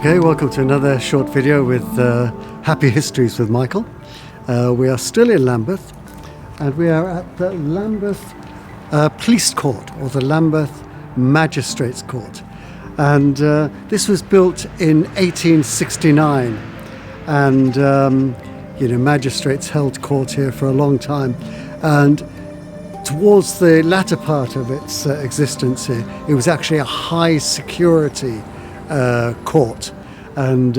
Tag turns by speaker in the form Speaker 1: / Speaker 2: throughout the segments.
Speaker 1: Okay, welcome to another short video with Happy Histories with Michael. We are still in Lambeth, and we are at the Lambeth Police Court, or the Lambeth Magistrates Court. And this was built in 1869, and magistrates held court here for a long time. And towards the latter part of its existence here, it was actually a high security court, and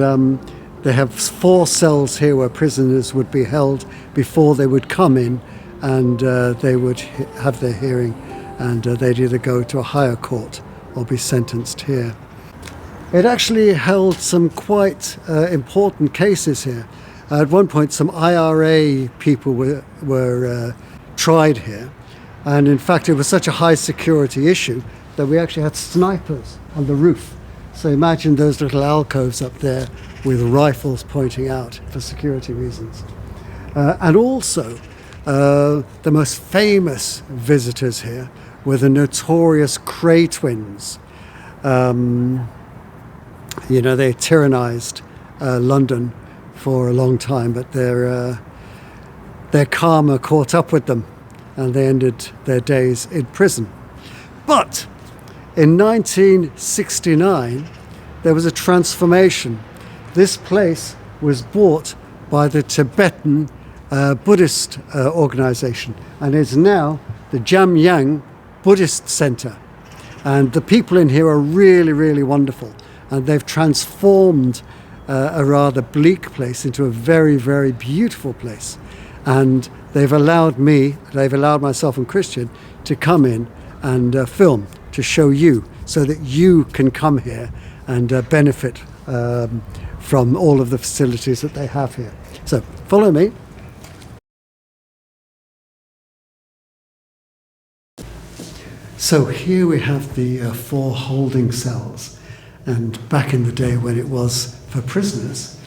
Speaker 1: they have 4 cells here where prisoners would be held before they would come in, and they would have their hearing, and they'd either go to a higher court or be sentenced here. It actually held some quite important cases here. At one point, some IRA people were tried here, and in fact it was such a high security issue that we actually had snipers on the roof. So imagine those little alcoves up there with rifles pointing out for security reasons. And also, the most famous visitors here were the notorious Cray twins. They tyrannized London for a long time, but their karma caught up with them, and they ended their days in prison. But in 1969, there was a transformation. This place was bought by the Tibetan Buddhist organization, and is now the Jamyang Buddhist Center. And the people in here are really, really wonderful, and they've transformed a rather bleak place into a very, very beautiful place. And they've allowed myself and Christian to come in and film, to show you, so that you can come here and benefit from all of the facilities that they have here. So follow me. So here we have the 4 holding cells, and back in the day when it was for prisoners,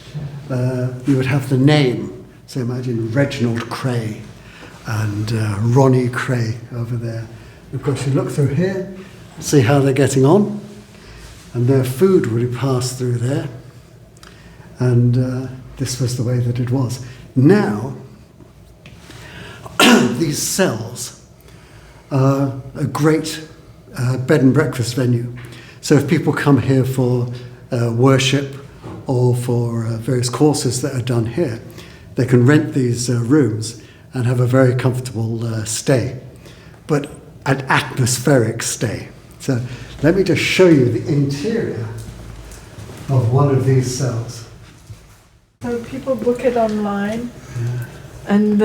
Speaker 1: you would have the name. So imagine Reginald Cray and Ronnie Cray over there. Of course, you look through here, see how they're getting on, and their food would be passed through there. And this was the way that it was. Now, these cells are a great bed and breakfast venue. So if people come here for worship or for various courses that are done here, they can rent these rooms and have a very comfortable stay, but an atmospheric stay. So let me just show you the interior of one of these cells.
Speaker 2: So people book it online, and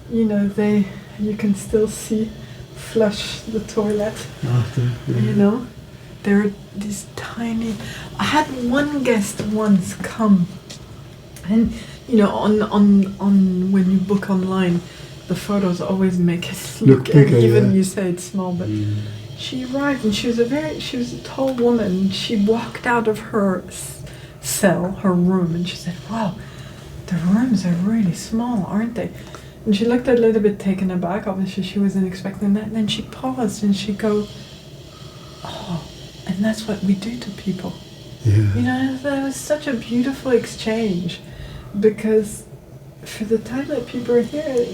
Speaker 2: you can still flush the toilet.
Speaker 1: After,
Speaker 2: There are these tiny. I had one guest once come, and on when you book online, the photos always make it look bigger, even you say it's small, but she arrived, and she was a tall woman. She walked out of her cell, her room, and she said, "Wow, the rooms are really small, aren't they?" And she looked a little bit taken aback. Obviously, she wasn't expecting that. And then she paused, and she goes, "Oh, and that's what we do to people."
Speaker 1: Yeah.
Speaker 2: That was such a beautiful exchange, because for the time that people are here,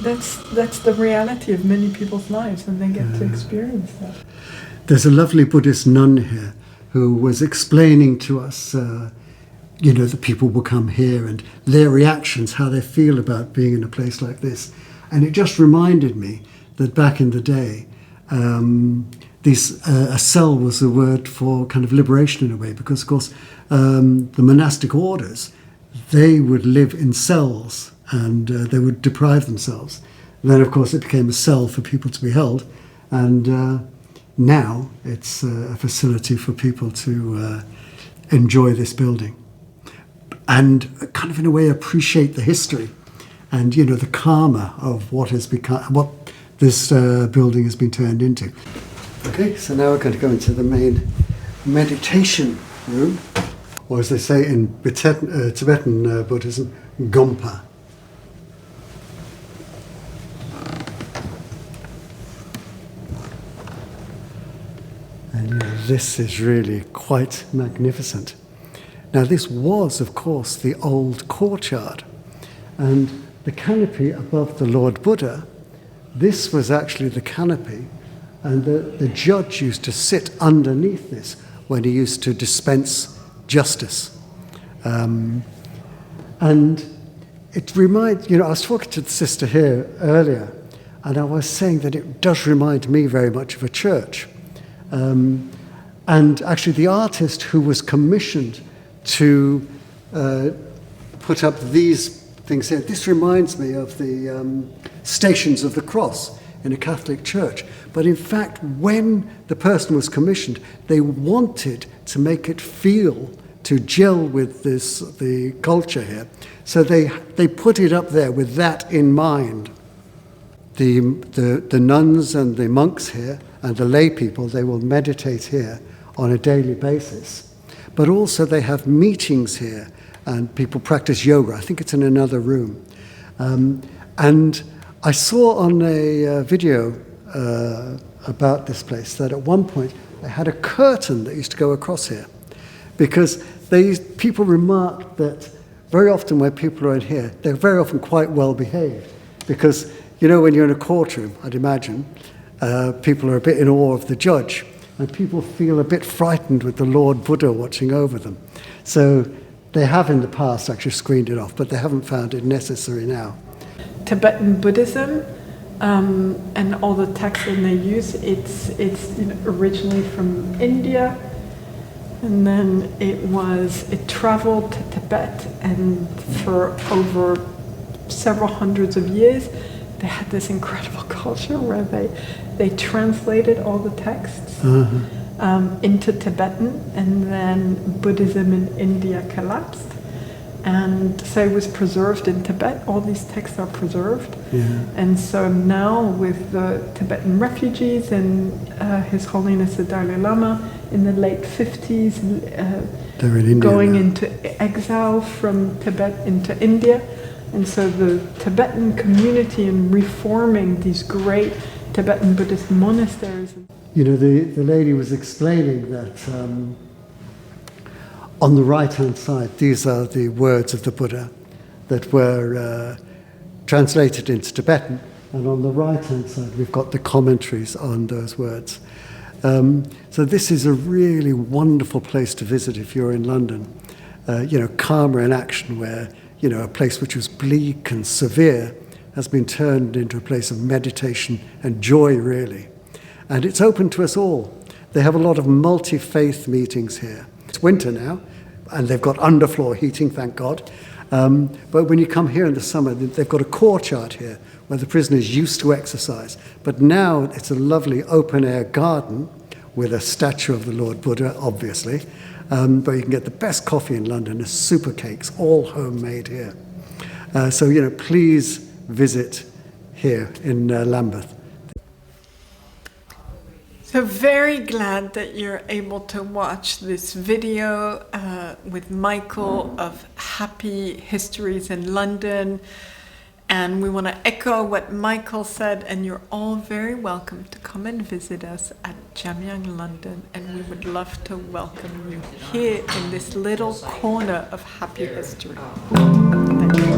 Speaker 2: that's the reality of many people's lives, and they get to experience that.
Speaker 1: There's a lovely Buddhist nun here who was explaining to us, the people will come here and their reactions, how they feel about being in a place like this. And it just reminded me that back in the day, a cell was a word for kind of liberation in a way, because of course the monastic orders, they would live in cells, and they would deprive themselves. Then of course it became a cell for people to be held, and now it's a facility for people to enjoy this building and kind of in a way appreciate the history and the karma of what this building has been turned into. Okay, so now we're going to go into the main meditation room, or as they say in Tibetan Buddhism, Gompa. And this is really quite magnificent. Now this was, of course, the old courtyard, and the canopy above the Lord Buddha, this was actually the canopy, and the judge used to sit underneath this when he used to dispense justice. And it reminds, I was talking to the sister here earlier, and I was saying that it does remind me very much of a church. And actually the artist who was commissioned to put up these things here, this reminds me of the Stations of the Cross in a Catholic church. But in fact, when the person was commissioned, they wanted to make it feel, to gel with the culture here. So they put it up there with that in mind. The nuns and the monks here and the lay people, they will meditate here on a daily basis. But also they have meetings here and people practice yoga. I think it's in another room. And I saw on a video about this place that at one point they had a curtain that used to go across here, because people remarked that very often when people are in here, they're very often quite well behaved, because when you're in a courtroom, I'd imagine, people are a bit in awe of the judge, and people feel a bit frightened with the Lord Buddha watching over them. So they have in the past actually screened it off, but they haven't found it necessary now.
Speaker 2: Tibetan Buddhism and all the texts that they use, it's originally from India, and then it traveled to Tibet, and for over several hundreds of years they had this incredible culture where they translated all the texts into Tibetan, and then Buddhism in India collapsed. And so it was preserved in Tibet. All these texts are preserved. Yeah. And so now with the Tibetan refugees and His Holiness the Dalai Lama in the late 50s,
Speaker 1: they're in India
Speaker 2: going
Speaker 1: now.
Speaker 2: into exile from Tibet into India. And so the Tibetan community and reforming these great Tibetan Buddhist monasteries.
Speaker 1: The lady was explaining that on the right-hand side, these are the words of the Buddha that were translated into Tibetan, and on the right-hand side we've got the commentaries on those words. So this is a really wonderful place to visit if you're in London. Karma in action, where a place which was bleak and severe has been turned into a place of meditation and joy, really. And it's open to us all. They have a lot of multi-faith meetings here. It's winter now, and they've got underfloor heating, thank God. But when you come here in the summer, they've got a courtyard here where the prisoners used to exercise. But now it's a lovely open-air garden with a statue of the Lord Buddha, obviously. But you can get the best coffee in London, and super cakes, all homemade here. So, please visit here in Lambeth.
Speaker 2: So very glad that you're able to watch this video with Michael of Happy Histories in London. And we want to echo what Michael said, and you're all very welcome to come and visit us at Jamyang, London, and we would love to welcome you here in this little corner of happy history. Thank you.